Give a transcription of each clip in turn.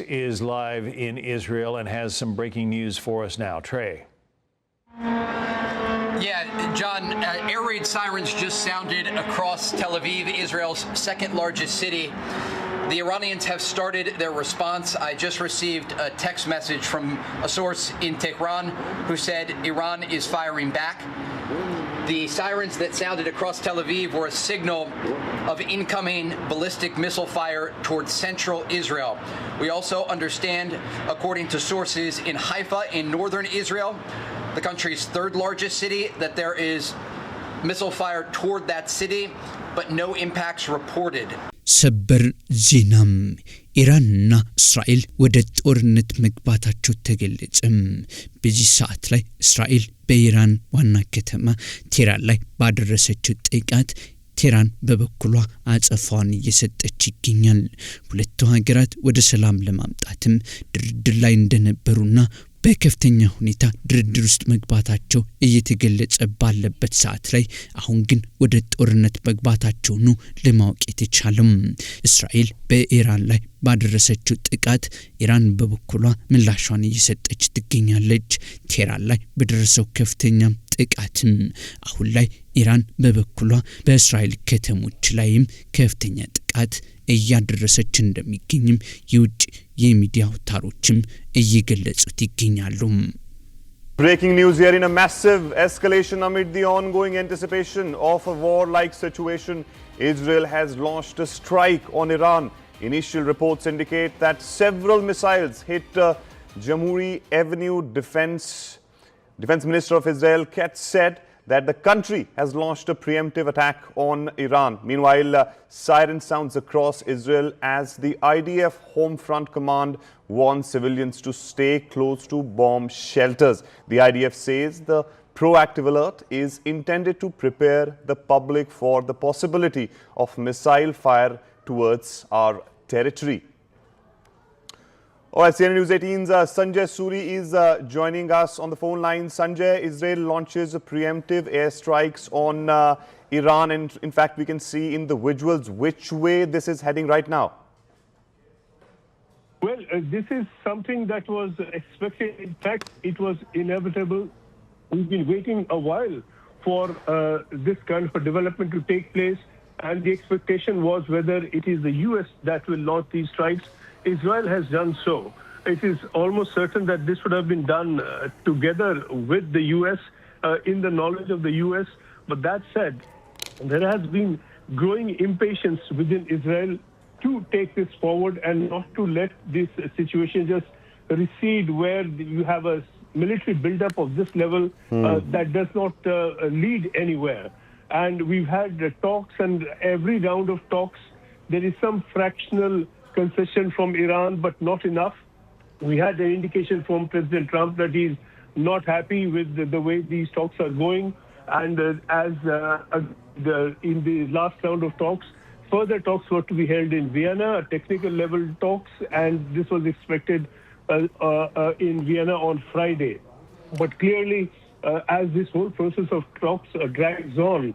is live in Israel and has some breaking news for us now. Trey. Yeah, John, air raid sirens just sounded across Tel Aviv, Israel's second largest city. The Iranians have started their response. I just received a text message from a source in Tehran who said Iran is firing back. The sirens that sounded across Tel Aviv were a signal of incoming ballistic missile fire towards central Israel. We also understand, according to sources in Haifa in northern Israel, the country's third largest city, that there is missile fire toward that city, but no impacts reported. ሰበር ዜናም ኢራንና እስራኤል ወደ ጦርነት መግባታቸው ተገለጸ። በዚህ ሰዓት ላይ እስራኤል በኢራን ዋና ከተማ ቴህራን ላይ ባደረሰችው ጥቃት ቴህራን በበኩሏ አጸፋውን እየሰጠች ይገኛል። ሁለቱ ሀገራት ወደ ሰላም ለማምጣትም ድርድር ላይ እንደነበሩና በከፍተኛ ሁኔታ ድርድር ውስጥ መግባታቸው እየተገለጸ ባለበት ሰዓት ላይ አሁን ግን ወደ ጦርነት መግባታቸው ነው ለማወቅ የተቻለው። እስራኤል በኢራን ላይ ባደረሰችው ጥቃት ኢራን በበኩሏ ምላሿን እየሰጠች ትገኛለች። ቴህራን ላይ በደረሰው ከፍተኛ ጥቃትም አሁን ላይ ኢራን በበኩሏ በእስራኤል ከተሞች ላይም ከፍተኛ ጥቃት እያደረሰች እንደሚገኝም የውጭ የሚዲያ አውታሮችም እየገለጹት ይገኛሉ። Breaking news here in a massive escalation amid the ongoing anticipation of a war-like situation. Israel has launched a strike on Iran. Initial reports indicate that several missiles hit Jamhuri Avenue. Defense Minister of Israel, Katz, said that the country has launched a preemptive attack on Iran. Meanwhile, siren sounds across Israel as the IDF Home Front Command warns civilians to stay close to bomb shelters. The IDF says the proactive alert is intended to prepare the public for the possibility of missile fire towards our territory. All right, CNN News 18's Sanjay Suri is joining us on the phone line. Sanjay, Israel launches preemptive airstrikes on Iran, and in fact we can see in the visuals which way this is heading right now. Well, this is something that was expected. In fact, it was inevitable. We've been waiting a while for this kind of a development to take place, and the expectation was whether it is the U.S. that will launch these strikes. Israel has done so. It is almost certain that this would have been done together with the U.S., in the knowledge of the U.S. But that said, there has been growing impatience within Israel to take this forward and not to let this situation just recede where you have a military buildup of this level that does not lead anywhere. And we've had talks, and every round of talks, there is some fractional concession from Iran, but not enough. We had an indication from President Trump that he's not happy with the way these talks are going. And in the last round of talks, further talks were to be held in Vienna, technical level talks, and this was expected in Vienna on Friday. But clearly, as this whole process of talks drags on,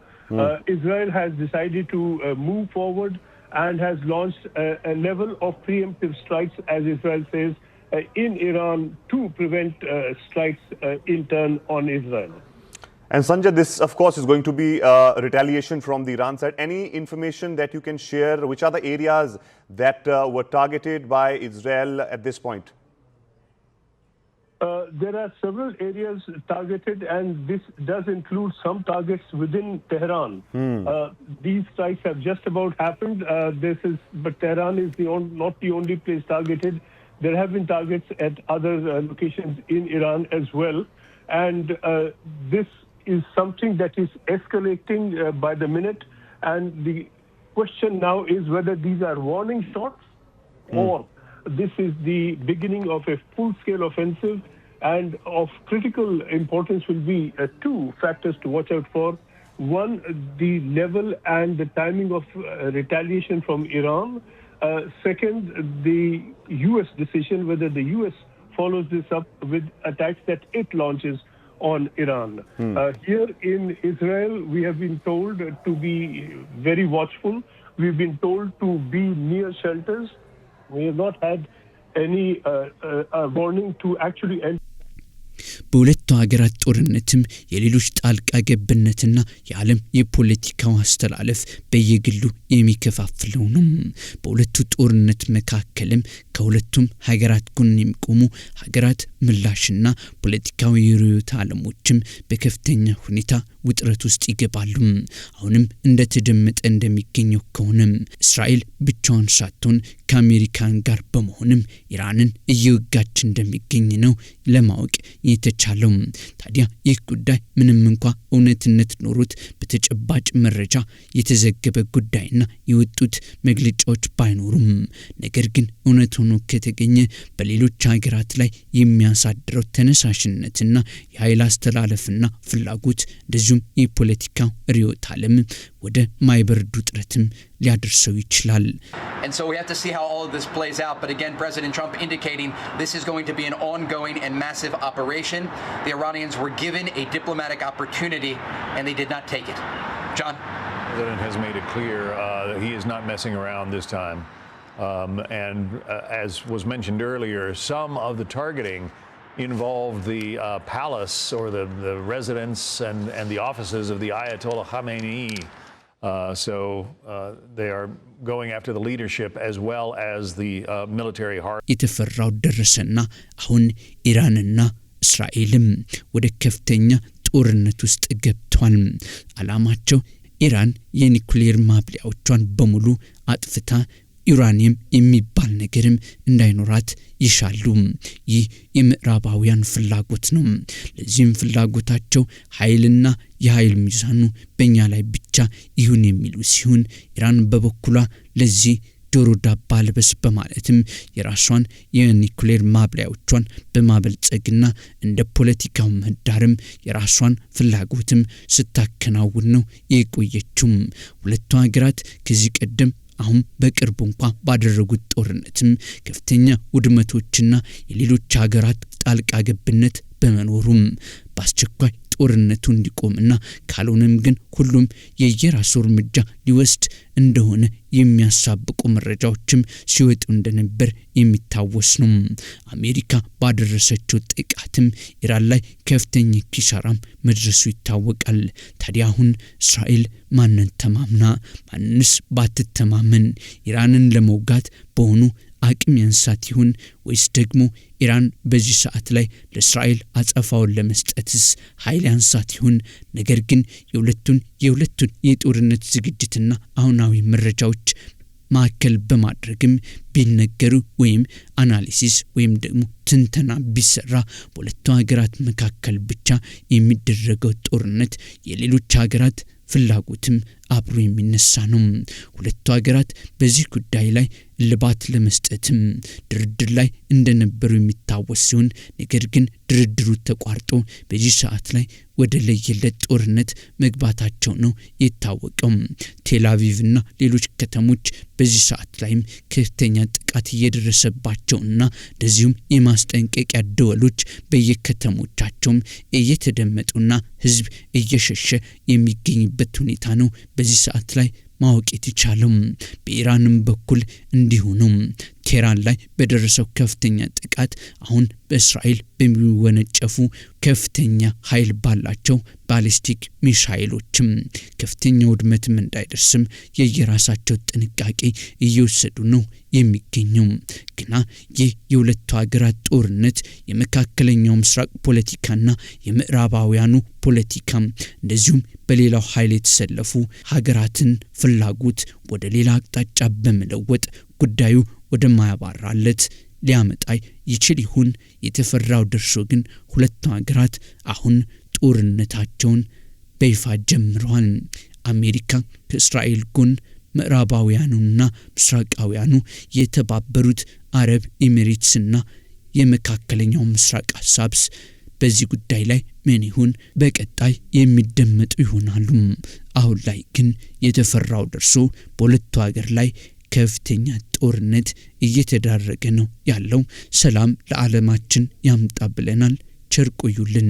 Israel has decided to move forward and has launched a level of preemptive strikes, as Israel says, in Iran to prevent strikes in turn on Israel. And Sanjay, this of course is going to be retaliation from the Iran side. Any information that you can share? Which are the areas that were targeted by Israel at this point? There are several areas targeted, and this does include some targets within Tehran. These strikes have just about happened. But Tehran is not the only place targeted. There have been targets at other locations in Iran as well. And this is something that is escalating by the minute. And the question now is whether these are warning shots or this is the beginning of a full-scale offensive. And of critical importance will be two factors to watch out for. One, the level and the timing of retaliation from Iran. Second, the U.S. decision, whether the U.S. follows this up with attacks that it launches on Iran. Here in Israel, we have been told to be very watchful. We've been told to be near shelters. We have not had any warning to actually end. በሁለቱ ሀገራት ጦርነትም የሌሎች ጣልቃ ገብነትና የዓለም የፖለቲካው አስተላለፍ በየግሉ የሚከፋፍለው ነው። በሁለቱ ጦርነት መካከልም ከሁለቱም ሀገራት ጎን የሚቆሙ ሀገራት ምላሽና ፖለቲካዊ ርዕዮተ ዓለሞችም በከፍተኛ ሁኔታ ውጥረት ውስጥ ይገባሉ። አሁንም እንደተደመጠ እንደሚገኘው ከሆነ እስራኤል ብቻዋን ሳትሆን ከአሜሪካን ጋር በመሆንም ኢራንን እየወጋች እንደሚገኝ ነው ለማወቅ የተቻለው። ታዲያ ይህ ጉዳይ ምንም እንኳን እውነትነት ኖሮት በተጨባጭ መረጃ የተዘገበ ጉዳይና የወጡት መግለጫዎች ባይኖሩም ነገር ግን እውነት ሆኖ ከተገኘ በሌሎች ሀገራት ላይ የሚያሳድረው ተነሳሽነትና የኃይል አስተላለፍና ፍላጎት እንደዚሁም የፖለቲካ ርዕዮተ ዓለም ወደ ማይበርድ ውጥረትም ሊያደርሰው ይችላል። And so we have to see how all of this plays out. But again, President Trump indicating this is going to be an ongoing and massive operation. The Iranians were given a diplomatic opportunity and they did not take it. John? The president has made it clear that he is not messing around this time. As was mentioned earlier, some of the targeting involved the palace or the residence and the offices of the Ayatollah Khamenei. So they are going after the leadership as well as the military heart. የተፈራው ደረሰና አሁን ኢራንና እስራኤልም ወደ ከፍተኛ ጦርነት ውስጥ ገብቷል። ዓላማቸው ኢራን የኒኩሌር ማብለያዎቿን በሙሉ አጥፍታ ዩራኒየም የሚባል ነገርም እንዳይኖራት ይሻሉ። ይህ የምዕራባውያን ፍላጎት ነው። ለዚህም ፍላጎታቸው ኃይልና የኃይል ሚዛኑ በእኛ ላይ ብቻ ይሁን የሚሉ ሲሆን ኢራን በበኩሏ ለዚህ ጆሮ ዳባ ልበስ በማለትም የራሷን የኒኩሌር ማብለያዎቿን በማበልጸግና እንደ ፖለቲካው ምህዳርም የራሷን ፍላጎትም ስታከናውን ነው የቆየችው። ሁለቱ ሀገራት ከዚህ ቀደም አሁን በቅርቡ እንኳን ባደረጉት ጦርነትም ከፍተኛ ውድመቶችና የሌሎች ሀገራት ጣልቃ ገብነት በመኖሩም በአስቸኳይ ጦርነቱ እንዲቆምና ካልሆነም ግን ሁሉም የየራሱ እርምጃ ሊወስድ እንደሆነ የሚያሳብቁ መረጃዎችም ሲወጡ እንደነበር የሚታወስ ነው። አሜሪካ ባደረሰችው ጥቃትም ኢራን ላይ ከፍተኛ ኪሳራም መድረሱ ይታወቃል። ታዲያ አሁን እስራኤል ማንን ተማምና ማንስ ባትተማመን ኢራንን ለመውጋት በሆኑ አቅም ያንሳት ይሁን ወይስ ደግሞ ኢራን በዚህ ሰዓት ላይ ለእስራኤል አጸፋውን ለመስጠትስ ኃይል ያንሳት ይሁን? ነገር ግን የሁለቱን የጦርነት ዝግጅትና አሁናዊ መረጃዎች ማከል በማድረግም ቢነገሩ ወይም አናሊሲስ ወይም ደግሞ ትንተና ቢሰራ በሁለቱ ሀገራት መካከል ብቻ የሚደረገው ጦርነት የሌሎች ሀገራት ፍላጎትም አብሮ የሚነሳ ነው። ሁለቱ ሀገራት በዚህ ጉዳይ ላይ ልባት ለመስጠትም ድርድር ላይ እንደነበሩ የሚታወስ ሲሆን ነገር ግን ድርድሩ ተቋርጦ በዚህ ሰዓት ላይ ወደ ለየለት ጦርነት መግባታቸው ነው የታወቀው። ቴል አቪቭና ሌሎች ከተሞች በዚህ ሰዓት ላይም ከፍተኛ ጥቃት እየደረሰባቸውና እንደዚሁም የማስጠንቀቂያ ደወሎች በየከተሞቻቸው እየተደመጡና ህዝብ እየሸሸ የሚገኝበት ሁኔታ ነው በዚህ ሰዓት ላይ ማወቅ የተቻለው። በኢራንም በኩል እንዲሁ ነው። ቴህራን ላይ በደረሰው ከፍተኛ ጥቃት አሁን በእስራኤል በሚወነጨፉ ከፍተኛ ኃይል ባላቸው ባሊስቲክ ሚሳይሎችም ከፍተኛ ውድመትም እንዳይደርስም የየራሳቸው ጥንቃቄ እየወሰዱ ነው የሚገኘው። ግና ይህ የሁለቱ ሀገራት ጦርነት የመካከለኛው ምስራቅ ፖለቲካና የምዕራባውያኑ ፖለቲካ እንደዚሁም በሌላው ኃይል የተሰለፉ ሀገራትን ፍላጎት ወደ ሌላ አቅጣጫ በመለወጥ ጉዳዩ ወደ ማያባራለት ሊያመጣ ይችል ይሁን? የተፈራው ደርሶ ግን ሁለቱ ሀገራት አሁን ጦርነታቸውን በይፋ ጀምረዋል። አሜሪካ ከእስራኤል ጎን፣ ምዕራባውያኑና ምስራቃውያኑ የተባበሩት አረብ ኤሚሬትስና የመካከለኛው ምስራቅ ሀሳብስ በዚህ ጉዳይ ላይ ምን ይሁን በቀጣይ የሚደመጡ ይሆናሉ። አሁን ላይ ግን የተፈራው ደርሶ በሁለቱ ሀገር ላይ ከፍተኛ ጦርነት እየተዳረገ ነው ያለው። ሰላም ለዓለማችን ያምጣ ብለናል። ቸር ቆዩልን።